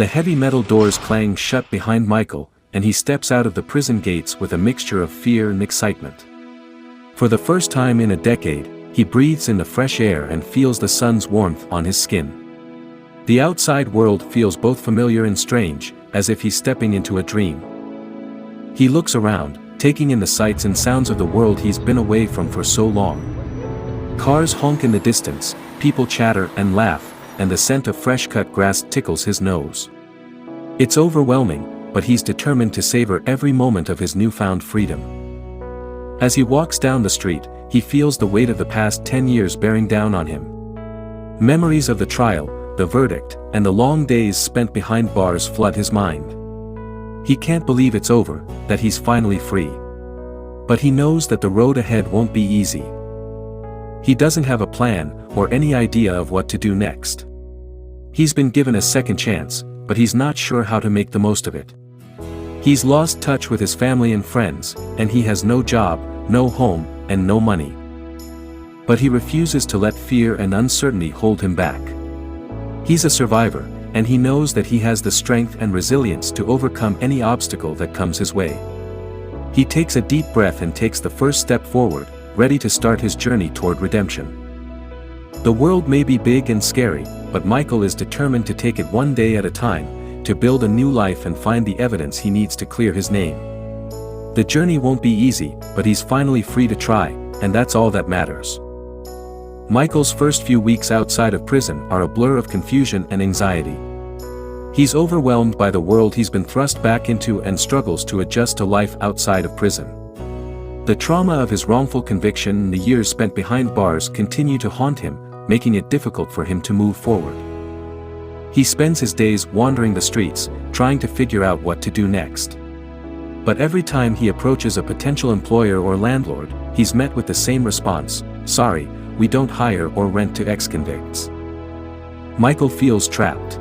The heavy metal doors clang shut behind Michael, and he steps out of the prison gates with a mixture of fear and excitement. For the first time in a decade, he breathes in the fresh air and feels the sun's warmth on his skin. The outside world feels both familiar and strange, as if he's stepping into a dream. He looks around, taking in the sights and sounds of the world he's been away from for so long. Cars honk in the distance, people chatter and laugh, and the scent of fresh-cut grass tickles his nose. It's overwhelming, but he's determined to savor every moment of his newfound freedom. As he walks down the street, he feels the weight of the past 10 years bearing down on him. Memories of the trial, the verdict, and the long days spent behind bars flood his mind. He can't believe it's over, that he's finally free. But he knows that the road ahead won't be easy. He doesn't have a plan, or any idea of what to do next. He's been given a second chance, but he's not sure how to make the most of it. He's lost touch with his family and friends, and he has no job, no home, and no money. But he refuses to let fear and uncertainty hold him back. He's a survivor, and he knows that he has the strength and resilience to overcome any obstacle that comes his way. He takes a deep breath and takes the first step forward, ready to start his journey toward redemption. The world may be big and scary, but Michael is determined to take it one day at a time, to build a new life and find the evidence he needs to clear his name. The journey won't be easy, but he's finally free to try, and that's all that matters. Michael's first few weeks outside of prison are a blur of confusion and anxiety. He's overwhelmed by the world he's been thrust back into and struggles to adjust to life outside of prison. The trauma of his wrongful conviction and the years spent behind bars continue to haunt him, making it difficult for him to move forward. He spends his days wandering the streets, trying to figure out what to do next. But every time he approaches a potential employer or landlord, he's met with the same response: "Sorry, we don't hire or rent to ex-convicts." Michael feels trapped.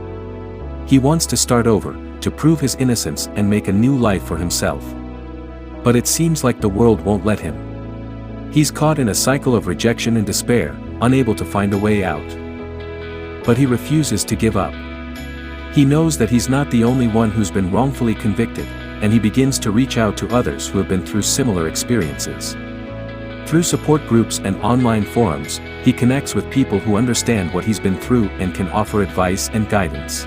He wants to start over, to prove his innocence and make a new life for himself. But it seems like the world won't let him. He's caught in a cycle of rejection and despair, unable to find a way out. But he refuses to give up. He knows that he's not the only one who's been wrongfully convicted, and he begins to reach out to others who have been through similar experiences. Through support groups and online forums, he connects with people who understand what he's been through and can offer advice and guidance.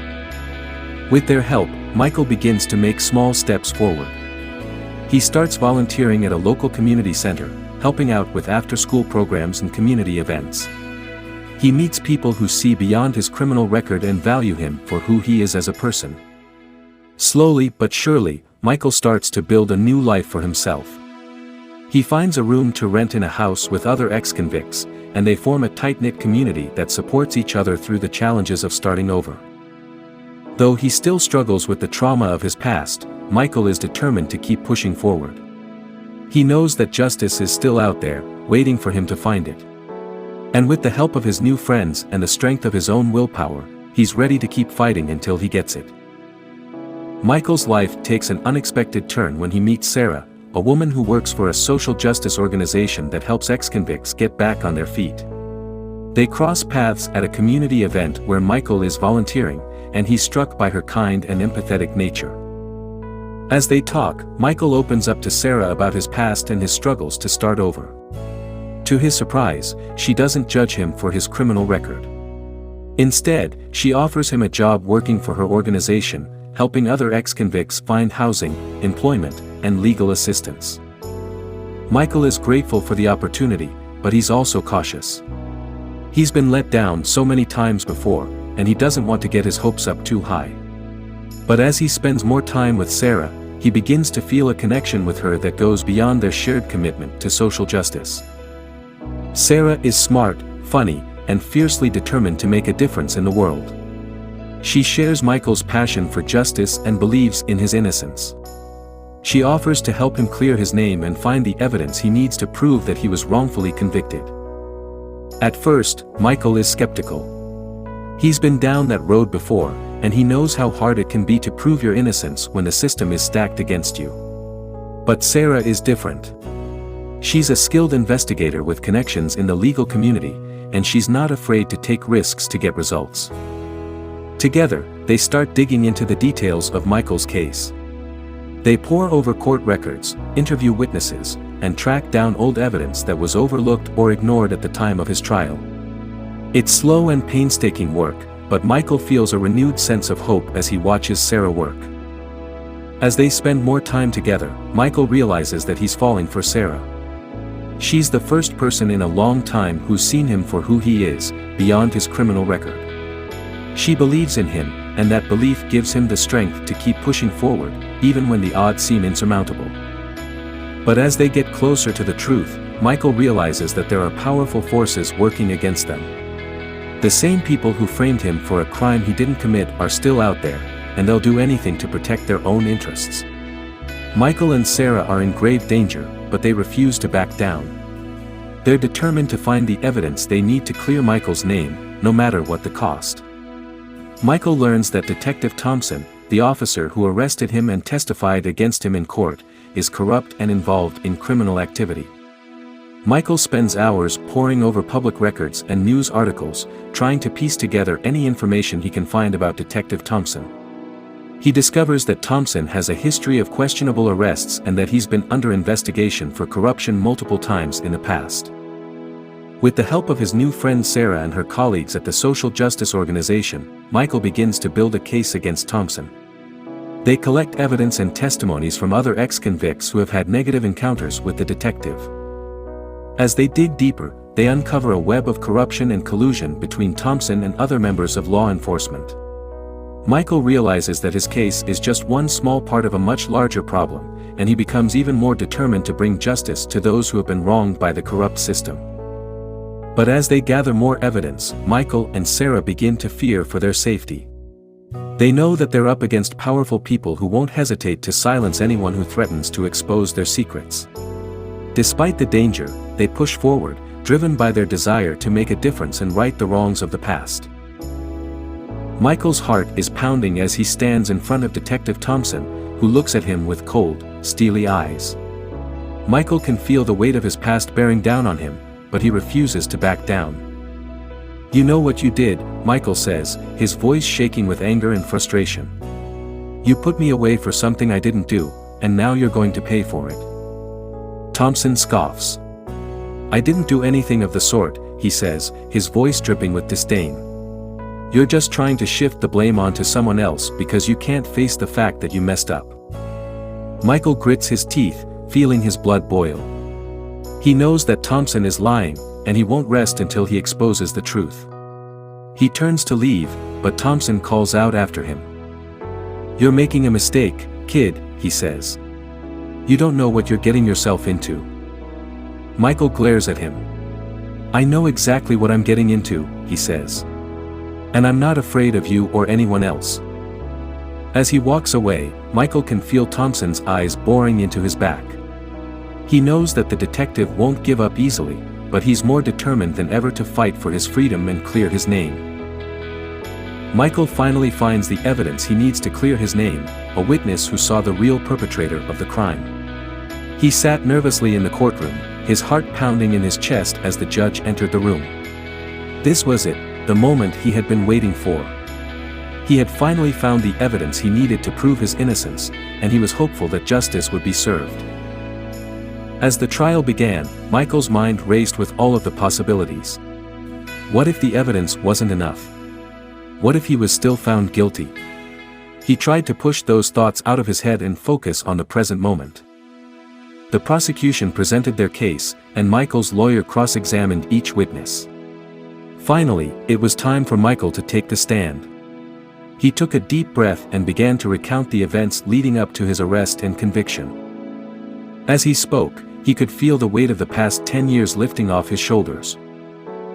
With their help, Michael begins to make small steps forward. He starts volunteering at a local community center, helping out with after-school programs and community events. He meets people who see beyond his criminal record and value him for who he is as a person. Slowly but surely, Michael starts to build a new life for himself. He finds a room to rent in a house with other ex-convicts, and they form a tight-knit community that supports each other through the challenges of starting over. Though he still struggles with the trauma of his past, Michael is determined to keep pushing forward. He knows that justice is still out there, waiting for him to find it. And with the help of his new friends and the strength of his own willpower, he's ready to keep fighting until he gets it. Michael's life takes an unexpected turn when he meets Sarah, a woman who works for a social justice organization that helps ex-convicts get back on their feet. They cross paths at a community event where Michael is volunteering, and he's struck by her kind and empathetic nature. As they talk, Michael opens up to Sarah about his past and his struggles to start over. To his surprise, she doesn't judge him for his criminal record. Instead, she offers him a job working for her organization, helping other ex-convicts find housing, employment, and legal assistance. Michael is grateful for the opportunity, but he's also cautious. He's been let down so many times before, and he doesn't want to get his hopes up too high. But as he spends more time with Sarah, he begins to feel a connection with her that goes beyond their shared commitment to social justice. Sarah is smart, funny, and fiercely determined to make a difference in the world. She shares Michael's passion for justice and believes in his innocence. She offers to help him clear his name and find the evidence he needs to prove that he was wrongfully convicted. At first, Michael is skeptical. He's been down that road before, and he knows how hard it can be to prove your innocence when the system is stacked against you. But Sarah is different. She's a skilled investigator with connections in the legal community, and she's not afraid to take risks to get results. Together, they start digging into the details of Michael's case. They pore over court records, interview witnesses, and track down old evidence that was overlooked or ignored at the time of his trial. It's slow and painstaking work, but Michael feels a renewed sense of hope as he watches Sarah work. As they spend more time together, Michael realizes that he's falling for Sarah. She's the first person in a long time who's seen him for who he is, beyond his criminal record. She believes in him, and that belief gives him the strength to keep pushing forward, even when the odds seem insurmountable. But as they get closer to the truth, Michael realizes that there are powerful forces working against them. The same people who framed him for a crime he didn't commit are still out there, and they'll do anything to protect their own interests. Michael and Sarah are in grave danger, but they refuse to back down. They're determined to find the evidence they need to clear Michael's name, no matter what the cost. Michael learns that Detective Thompson, the officer who arrested him and testified against him in court, is corrupt and involved in criminal activity. Michael spends hours poring over public records and news articles, trying to piece together any information he can find about Detective Thompson. He discovers that Thompson has a history of questionable arrests and that he's been under investigation for corruption multiple times in the past. With the help of his new friend Sarah and her colleagues at the social justice organization, Michael begins to build a case against Thompson. They collect evidence and testimonies from other ex-convicts who have had negative encounters with the detective. As they dig deeper, they uncover a web of corruption and collusion between Thompson and other members of law enforcement. Michael realizes that his case is just one small part of a much larger problem, and he becomes even more determined to bring justice to those who have been wronged by the corrupt system. But as they gather more evidence, Michael and Sarah begin to fear for their safety. They know that they're up against powerful people who won't hesitate to silence anyone who threatens to expose their secrets. Despite the danger, they push forward, driven by their desire to make a difference and right the wrongs of the past. Michael's heart is pounding as he stands in front of Detective Thompson, who looks at him with cold, steely eyes. Michael can feel the weight of his past bearing down on him, but he refuses to back down. "You know what you did," Michael says, his voice shaking with anger and frustration. "You put me away for something I didn't do, and now you're going to pay for it." Thompson scoffs. "I didn't do anything of the sort," he says, his voice dripping with disdain. "You're just trying to shift the blame onto someone else because you can't face the fact that you messed up." Michael grits his teeth, feeling his blood boil. He knows that Thompson is lying, and he won't rest until he exposes the truth. He turns to leave, but Thompson calls out after him. "You're making a mistake, kid," he says. "You don't know what you're getting yourself into." Michael glares at him. "I know exactly what I'm getting into," he says. "And I'm not afraid of you or anyone else." As he walks away, Michael can feel Thompson's eyes boring into his back. He knows that the detective won't give up easily, but he's more determined than ever to fight for his freedom and clear his name. Michael finally finds the evidence he needs to clear his name, a witness who saw the real perpetrator of the crime. He sat nervously in the courtroom, his heart pounding in his chest as the judge entered the room. This was it, the moment he had been waiting for. He had finally found the evidence he needed to prove his innocence, and he was hopeful that justice would be served. As the trial began, Michael's mind raced with all of the possibilities. What if the evidence wasn't enough? What if he was still found guilty? He tried to push those thoughts out of his head and focus on the present moment. The prosecution presented their case, and Michael's lawyer cross-examined each witness. Finally, it was time for Michael to take the stand. He took a deep breath and began to recount the events leading up to his arrest and conviction. As he spoke, he could feel the weight of the past 10 years lifting off his shoulders.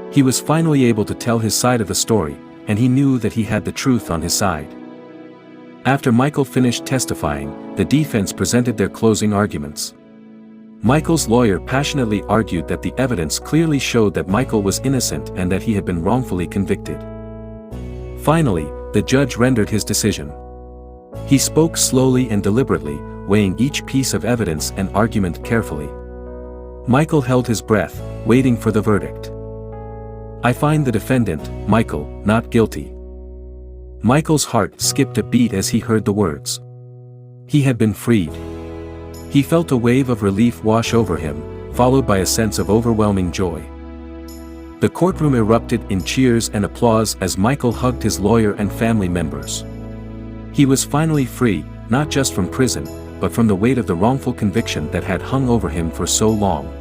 He was finally able to tell his side of the story, and he knew that he had the truth on his side. After Michael finished testifying, the defense presented their closing arguments. Michael's lawyer passionately argued that the evidence clearly showed that Michael was innocent and that he had been wrongfully convicted. Finally, the judge rendered his decision. He spoke slowly and deliberately, weighing each piece of evidence and argument carefully. Michael held his breath, waiting for the verdict. "I find the defendant, Michael, not guilty." Michael's heart skipped a beat as he heard the words. He had been freed. He felt a wave of relief wash over him, followed by a sense of overwhelming joy. The courtroom erupted in cheers and applause as Michael hugged his lawyer and family members. He was finally free, not just from prison, but from the weight of the wrongful conviction that had hung over him for so long.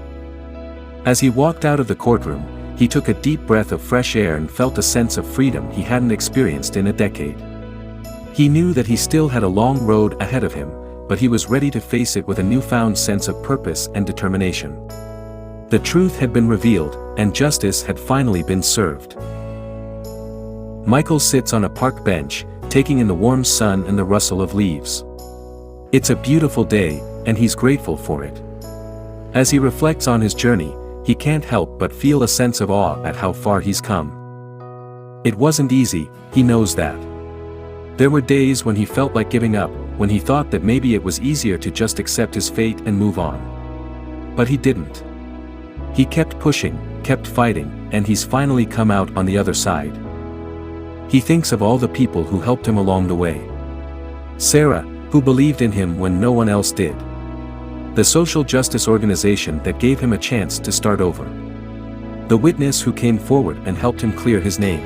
As he walked out of the courtroom, he took a deep breath of fresh air and felt a sense of freedom he hadn't experienced in a decade. He knew that he still had a long road ahead of him, but he was ready to face it with a newfound sense of purpose and determination. The truth had been revealed, and justice had finally been served. Michael sits on a park bench, taking in the warm sun and the rustle of leaves. It's a beautiful day, and he's grateful for it. As he reflects on his journey, he can't help but feel a sense of awe at how far he's come. It wasn't easy, he knows that. There were days when he felt like giving up, when he thought that maybe it was easier to just accept his fate and move on. But he didn't. He kept pushing, kept fighting, and he's finally come out on the other side. He thinks of all the people who helped him along the way. Sarah, who believed in him when no one else did. The social justice organization that gave him a chance to start over. The witness who came forward and helped him clear his name.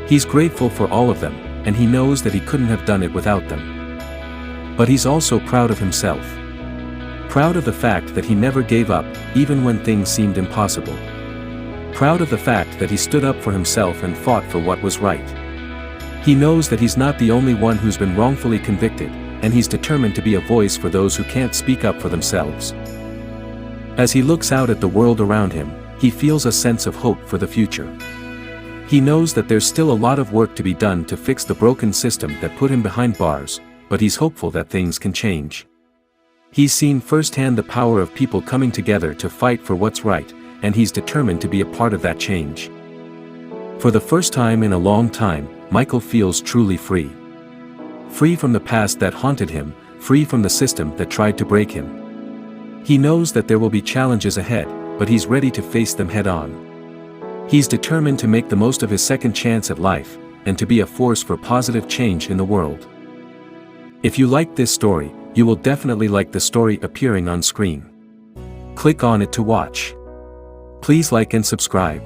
He's grateful for all of them, and he knows that he couldn't have done it without them. But he's also proud of himself. Proud of the fact that he never gave up, even when things seemed impossible. Proud of the fact that he stood up for himself and fought for what was right. He knows that he's not the only one who's been wrongfully convicted, and he's determined to be a voice for those who can't speak up for themselves. As he looks out at the world around him, he feels a sense of hope for the future. He knows that there's still a lot of work to be done to fix the broken system that put him behind bars, but he's hopeful that things can change. He's seen firsthand the power of people coming together to fight for what's right, and he's determined to be a part of that change. For the first time in a long time, Michael feels truly free. Free from the past that haunted him, free from the system that tried to break him. He knows that there will be challenges ahead, but he's ready to face them head on. He's determined to make the most of his second chance at life, and to be a force for positive change in the world. If you like this story, you will definitely like the story appearing on screen. Click on it to watch. Please like and subscribe.